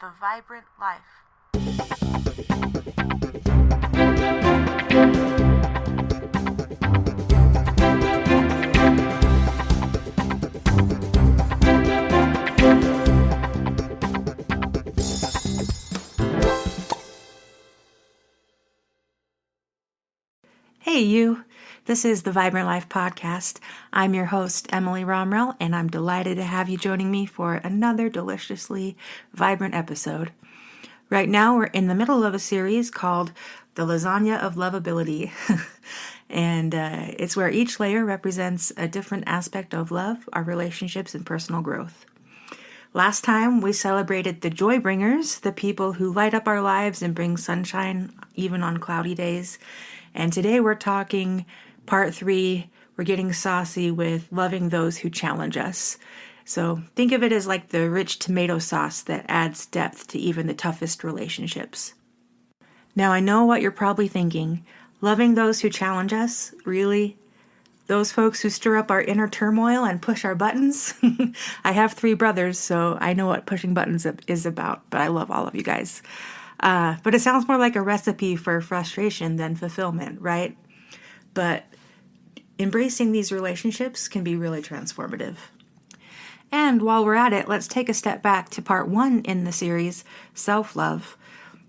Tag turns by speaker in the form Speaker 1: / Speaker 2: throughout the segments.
Speaker 1: The Vibrant Life.
Speaker 2: Hey, you. This is the Vibrant Life podcast. I'm your host, Emily Romrell, and I'm delighted to have you joining me for another deliciously vibrant episode. Right now, we're in the middle of a series called The Lasagna of Lovability. And it's where each layer represents a different aspect of love, our relationships, and personal growth. Last time, we celebrated the joy bringers, the people who light up our lives and bring sunshine even on cloudy days. And today we're talking part 3. We're getting saucy with loving those who challenge us. So think of it as like the rich tomato sauce that adds depth to even the toughest relationships. Now, I know what you're probably thinking. Loving those who challenge us? Really? Those folks who stir up our inner turmoil and push our buttons? I have 3 brothers, so I know what pushing buttons is about, but I love all of you guys. But it sounds more like a recipe for frustration than fulfillment, right? But embracing these relationships can be really transformative. And while we're at it, let's take a step back to part 1 in the series, Self-Love.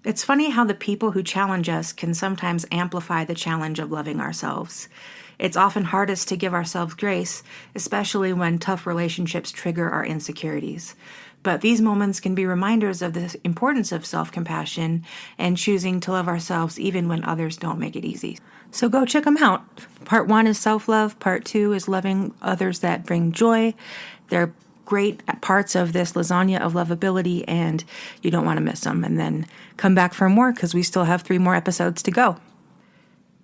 Speaker 2: It's funny how the people who challenge us can sometimes amplify the challenge of loving ourselves. It's often hardest to give ourselves grace, especially when tough relationships trigger our insecurities. But these moments can be reminders of the importance of self-compassion and choosing to love ourselves even when others don't make it easy. So go check them out. Part 1 is self-love. Part 2 is loving others that bring joy. They're great parts of this lasagna of lovability, and you don't want to miss them. And then come back for more because we still have 3 more episodes to go.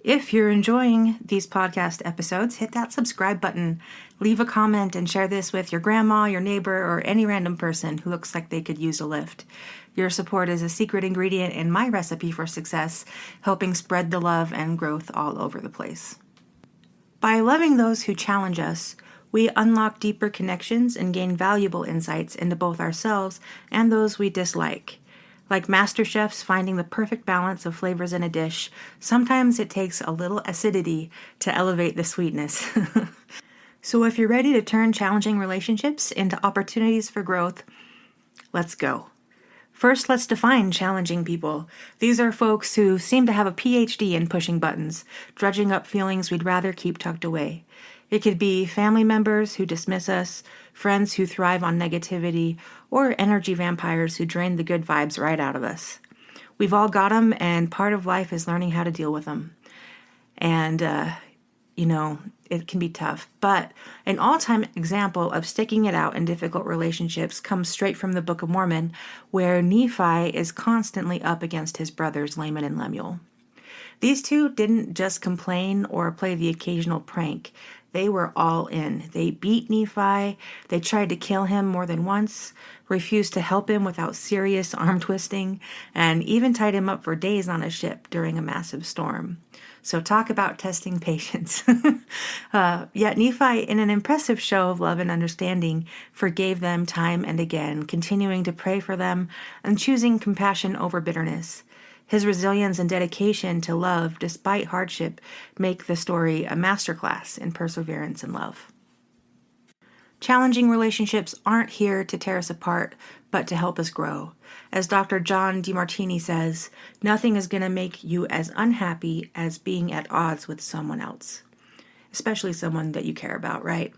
Speaker 2: If you're enjoying these podcast episodes, hit that subscribe button, leave a comment, and share this with your grandma, your neighbor, or any random person who looks like they could use a lift. Your support is a secret ingredient in my recipe for success, helping spread the love and growth all over the place. By loving those who challenge us, we unlock deeper connections and gain valuable insights into both ourselves and those we dislike. Like master chefs finding the perfect balance of flavors in a dish, sometimes it takes a little acidity to elevate the sweetness. So if you're ready to turn challenging relationships into opportunities for growth, let's go. First, let's define challenging people. These are folks who seem to have a PhD in pushing buttons, drudging up feelings we'd rather keep tucked away. It could be family members who dismiss us, friends who thrive on negativity, or energy vampires who drain the good vibes right out of us. We've all got them, and part of life is learning how to deal with them. And, it can be tough. But an all-time example of sticking it out in difficult relationships comes straight from the Book of Mormon, where Nephi is constantly up against his brothers Laman and Lemuel. These 2 didn't just complain or play the occasional prank. They were all in. They beat Nephi, they tried to kill him more than once, refused to help him without serious arm twisting, and even tied him up for days on a ship during a massive storm. So talk about testing patience. Yet Nephi, in an impressive show of love and understanding, forgave them time and again, continuing to pray for them and choosing compassion over bitterness. His resilience and dedication to love, despite hardship, make the story a masterclass in perseverance and love. Challenging relationships aren't here to tear us apart, but to help us grow. As Dr. John DeMartini says, nothing is going to make you as unhappy as being at odds with someone else, especially someone that you care about, right?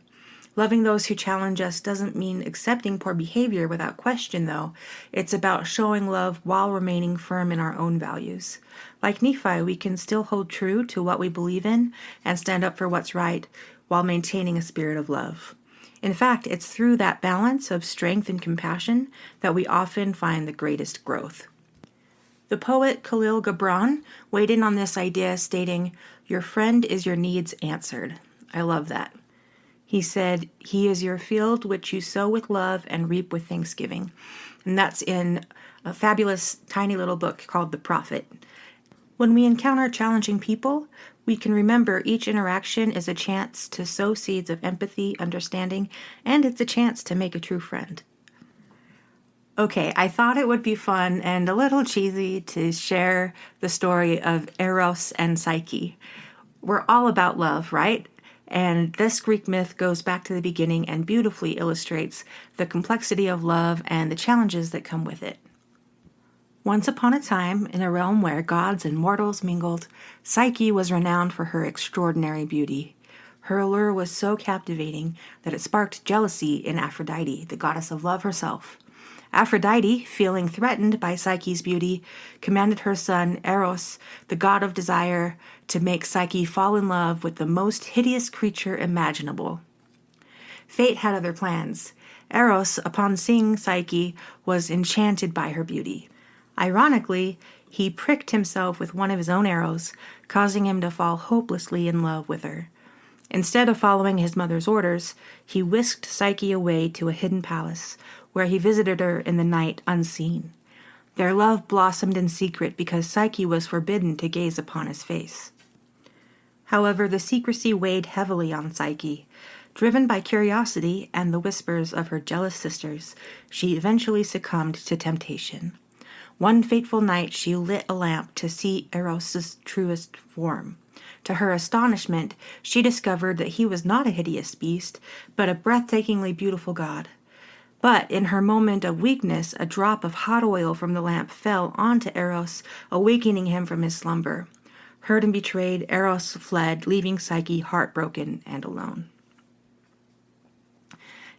Speaker 2: Loving those who challenge us doesn't mean accepting poor behavior without question, though. It's about showing love while remaining firm in our own values. Like Nephi, we can still hold true to what we believe in and stand up for what's right while maintaining a spirit of love. In fact, it's through that balance of strength and compassion that we often find the greatest growth. The poet Khalil Gibran weighed in on this idea, stating, "Your friend is your needs answered." I love that. He said, "He is your field which you sow with love and reap with thanksgiving." And that's in a fabulous tiny little book called The Prophet. When we encounter challenging people, we can remember each interaction is a chance to sow seeds of empathy, understanding, and it's a chance to make a true friend. Okay, I thought it would be fun and a little cheesy to share the story of Eros and Psyche. We're all about love, right? And this Greek myth goes back to the beginning and beautifully illustrates the complexity of love and the challenges that come with it. Once upon a time, in a realm where gods and mortals mingled, Psyche was renowned for her extraordinary beauty. Her allure was so captivating that it sparked jealousy in Aphrodite, the goddess of love herself. Aphrodite, feeling threatened by Psyche's beauty, commanded her son Eros, the god of desire, to make Psyche fall in love with the most hideous creature imaginable. Fate had other plans. Eros, upon seeing Psyche, was enchanted by her beauty. Ironically, he pricked himself with one of his own arrows, causing him to fall hopelessly in love with her. Instead of following his mother's orders, he whisked Psyche away to a hidden palace, where he visited her in the night unseen. Their love blossomed in secret because Psyche was forbidden to gaze upon his face. However, the secrecy weighed heavily on Psyche. Driven by curiosity and the whispers of her jealous sisters, she eventually succumbed to temptation. One fateful night she lit a lamp to see Eros' truest form. To her astonishment, she discovered that he was not a hideous beast, but a breathtakingly beautiful god. But in her moment of weakness, a drop of hot oil from the lamp fell onto Eros, awakening him from his slumber. Hurt and betrayed, Eros fled, leaving Psyche heartbroken and alone.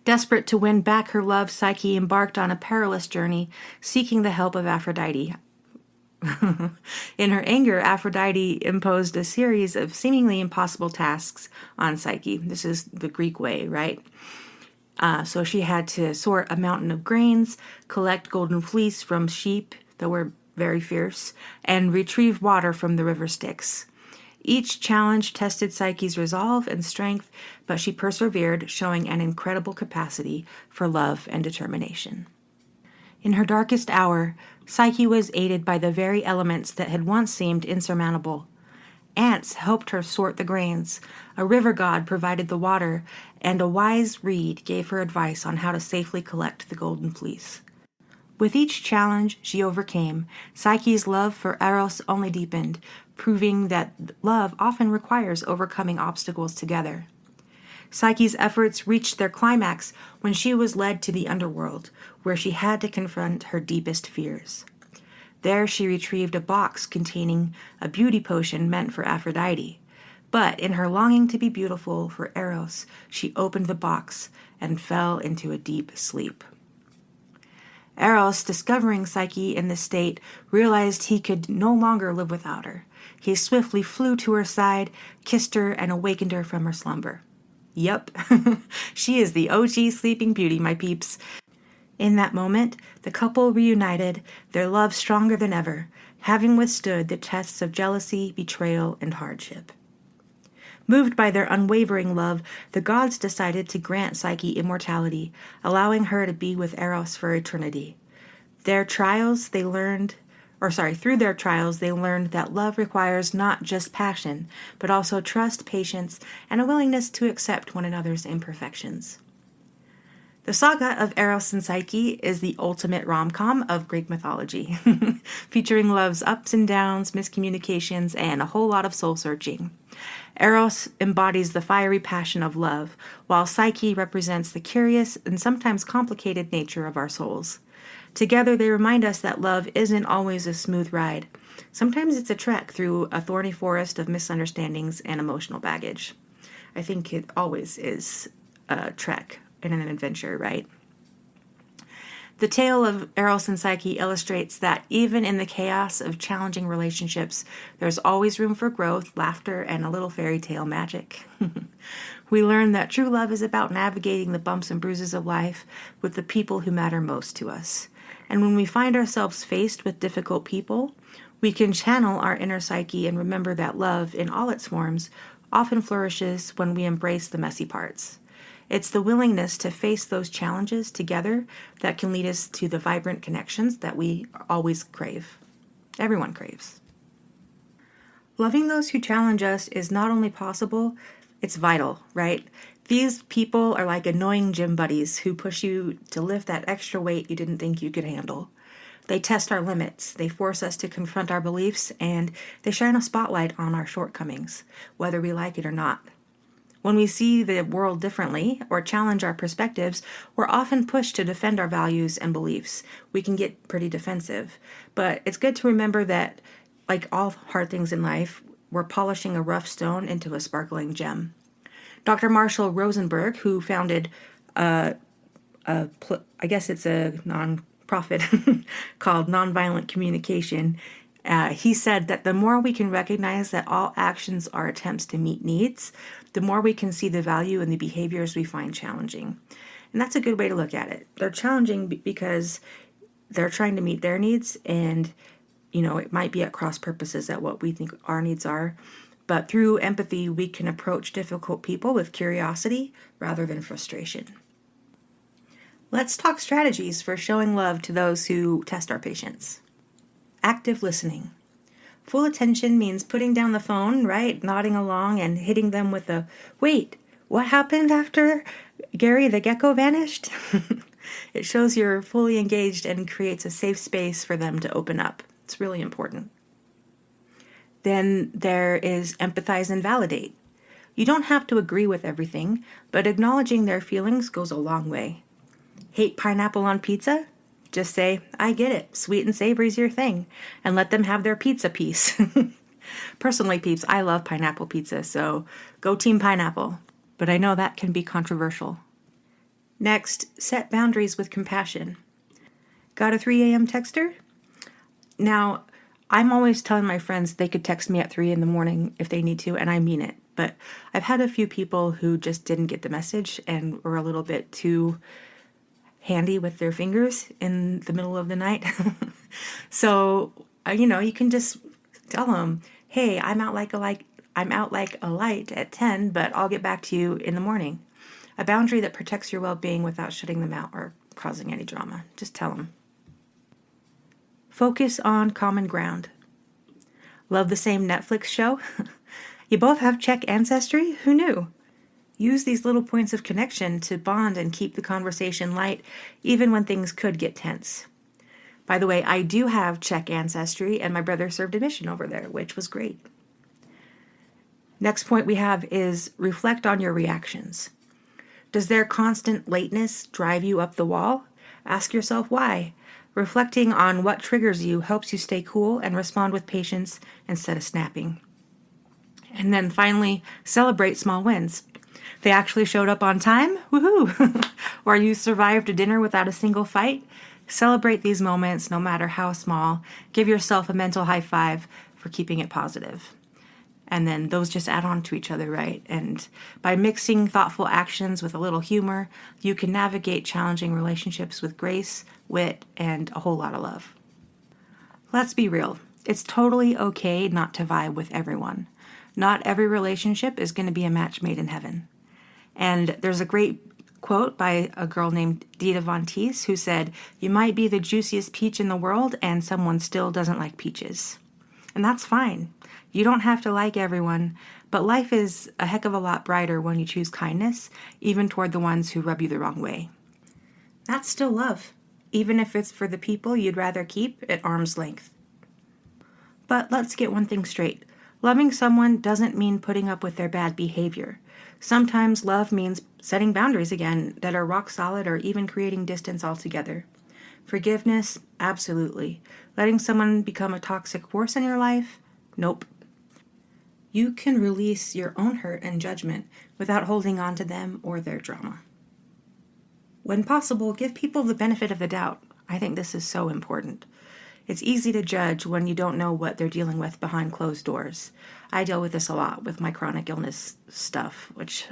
Speaker 2: Desperate to win back her love, Psyche embarked on a perilous journey, seeking the help of Aphrodite. In her anger, Aphrodite imposed a series of seemingly impossible tasks on Psyche. This is the Greek way, right? So she had to sort a mountain of grains, collect golden fleece from sheep that were very fierce, and retrieve water from the river Styx. Each challenge tested Psyche's resolve and strength, but she persevered, showing an incredible capacity for love and determination. In her darkest hour, Psyche was aided by the very elements that had once seemed insurmountable. Ants helped her sort the grains, a river god provided the water, and a wise reed gave her advice on how to safely collect the golden fleece. With each challenge she overcame, Psyche's love for Eros only deepened, proving that love often requires overcoming obstacles together. Psyche's efforts reached their climax when she was led to the underworld, where she had to confront her deepest fears. There she retrieved a box containing a beauty potion meant for Aphrodite. But in her longing to be beautiful for Eros, she opened the box and fell into a deep sleep. Eros, discovering Psyche in this state, realized he could no longer live without her. He swiftly flew to her side, kissed her, and awakened her from her slumber. Yup, she is the OG Sleeping Beauty, my peeps. In that moment, the couple reunited, their love stronger than ever, having withstood the tests of jealousy, betrayal, and hardship. Moved by their unwavering love, the gods decided to grant Psyche immortality, allowing her to be with Eros for eternity. Through their trials, they learned that love requires not just passion, but also trust, patience, and a willingness to accept one another's imperfections. The saga of Eros and Psyche is the ultimate rom-com of Greek mythology, featuring love's ups and downs, miscommunications, and a whole lot of soul-searching. Eros embodies the fiery passion of love, while Psyche represents the curious and sometimes complicated nature of our souls. Together, they remind us that love isn't always a smooth ride. Sometimes it's a trek through a thorny forest of misunderstandings and emotional baggage. I think it always is a trek and an adventure, right? The tale of Eros and Psyche illustrates that even in the chaos of challenging relationships, there's always room for growth, laughter, and a little fairy tale magic. We learn that true love is about navigating the bumps and bruises of life with the people who matter most to us. And when we find ourselves faced with difficult people, we can channel our inner Psyche and remember that love, in all its forms, often flourishes when we embrace the messy parts. It's the willingness to face those challenges together that can lead us to the vibrant connections that we always crave. Everyone craves. Loving those who challenge us is not only possible, It's vital, right? These people are like annoying gym buddies who push you to lift that extra weight you didn't think you could handle. They test our limits, they force us to confront our beliefs, and they shine a spotlight on our shortcomings, whether we like it or not. When we see the world differently or challenge our perspectives, we're often pushed to defend our values and beliefs. We can get pretty defensive. But it's good to remember that, like all hard things in life, we're polishing a rough stone into a sparkling gem. Dr. Marshall Rosenberg, who founded, I guess it's a non-profit called Nonviolent Communication, he said that the more we can recognize that all actions are attempts to meet needs, the more we can see the value in the behaviors we find challenging. And that's a good way to look at it. They're challenging because they're trying to meet their needs, and it might be at cross purposes at what we think our needs are. But through empathy, we can approach difficult people with curiosity rather than frustration. Let's talk strategies for showing love to those who test our patience. Active listening. Full attention means putting down the phone, right? Nodding along and hitting them with a, "Wait, what happened after Gary the gecko vanished?" It shows you're fully engaged and creates a safe space for them to open up. It's really important. Then there is empathize and validate. You don't have to agree with everything, but acknowledging their feelings goes a long way. Hate pineapple on pizza? Just say, "I get it. Sweet and savory's your thing," and let them have their pizza piece. Personally, peeps, I love pineapple pizza, so go team pineapple. But I know that can be controversial. Next, set boundaries with compassion. Got a 3 a.m. texter? Now, I'm always telling my friends they could text me at 3 in the morning if they need to, and I mean it. But I've had a few people who just didn't get the message and were a little bit too handy with their fingers in the middle of the night. So, you can just tell them, "Hey, I'm out like a light at 10, but I'll get back to you in the morning." A boundary that protects your well-being without shutting them out or causing any drama. Just tell them. Focus on common ground. Love the same Netflix show? You both have Czech ancestry? Who knew? Use these little points of connection to bond and keep the conversation light, even when things could get tense. By the way, I do have Czech ancestry, and my brother served a mission over there, which was great. Next point we have is reflect on your reactions. Does their constant lateness drive you up the wall? Ask yourself why. Reflecting on what triggers you helps you stay cool and respond with patience instead of snapping. And then finally, celebrate small wins. They actually showed up on time? Woohoo! Or you survived a dinner without a single fight? Celebrate these moments, no matter how small. Give yourself a mental high five for keeping it positive. And then those just add on to each other, right? And by mixing thoughtful actions with a little humor, you can navigate challenging relationships with grace, wit, and a whole lot of love. Let's be real. It's totally okay not to vibe with everyone. Not every relationship is going to be a match made in heaven. And there's a great quote by a girl named Dita Von Teese who said, "You might be the juiciest peach in the world and someone still doesn't like peaches." And that's fine. You don't have to like everyone, but life is a heck of a lot brighter when you choose kindness, even toward the ones who rub you the wrong way. That's still love, even if it's for the people you'd rather keep at arm's length. But let's get one thing straight. Loving someone doesn't mean putting up with their bad behavior. Sometimes love means setting boundaries again that are rock solid or even creating distance altogether. Forgiveness? Absolutely. Letting someone become a toxic force in your life? Nope. You can release your own hurt and judgment without holding on to them or their drama. When possible, give people the benefit of the doubt. I think this is so important. It's easy to judge when you don't know what they're dealing with behind closed doors. I deal with this a lot with my chronic illness stuff, which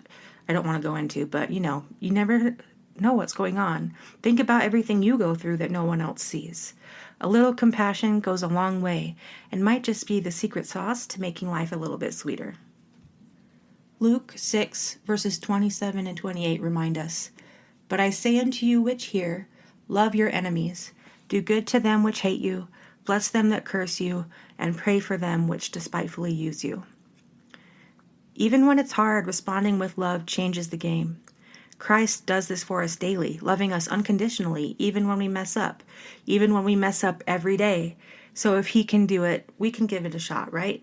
Speaker 2: I don't want to go into, but you never know what's going on. Think about everything you go through that no one else sees. A little compassion goes a long way and might just be the secret sauce to making life a little bit sweeter. Luke 6, verses 27 and 28 remind us, "But I say unto you which hear, love your enemies, do good to them which hate you, bless them that curse you, and pray for them which despitefully use you." Even when it's hard, responding with love changes the game. Christ does this for us daily, loving us unconditionally, even when we mess up, even when we mess up every day. So if he can do it, we can give it a shot, right?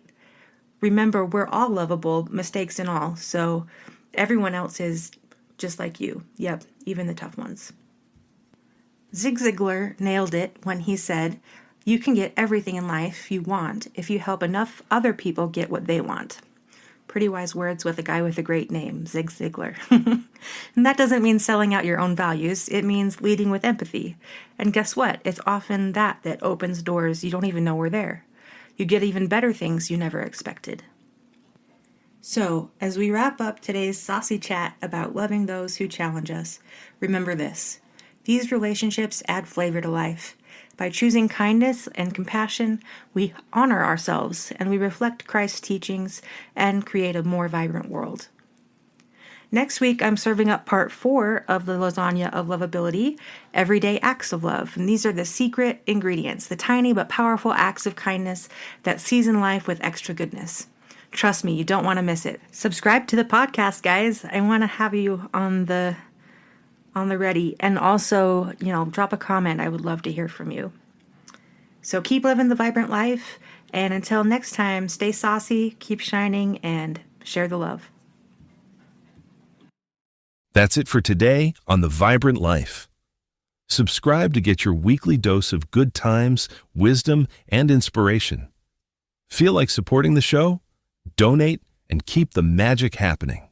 Speaker 2: Remember, we're all lovable, mistakes and all, so everyone else is just like you. Yep, even the tough ones. Zig Ziglar nailed it when he said, "You can get everything in life you want if you help enough other people get what they want." Pretty wise words with a guy with a great name, Zig Ziglar. And that doesn't mean selling out your own values. It means leading with empathy. And guess what? It's often that opens doors you don't even know were there. You get even better things you never expected. So, as we wrap up today's saucy chat about loving those who challenge us, remember this. These relationships add flavor to life. By choosing kindness and compassion, we honor ourselves and we reflect Christ's teachings and create a more vibrant world. Next week, I'm serving up part 4 of the lasagna of lovability, everyday acts of love. And these are the secret ingredients, the tiny but powerful acts of kindness that season life with extra goodness. Trust me, you don't want to miss it. Subscribe to the podcast, guys. I want to have you on the ready. And also, drop a comment. I would love to hear from you. So keep living the vibrant life. And until next time, stay saucy, keep shining, and share the love.
Speaker 1: That's it for today on The Vibrant Life. Subscribe to get your weekly dose of good times, wisdom, and inspiration. Feel like supporting the show? Donate and keep the magic happening.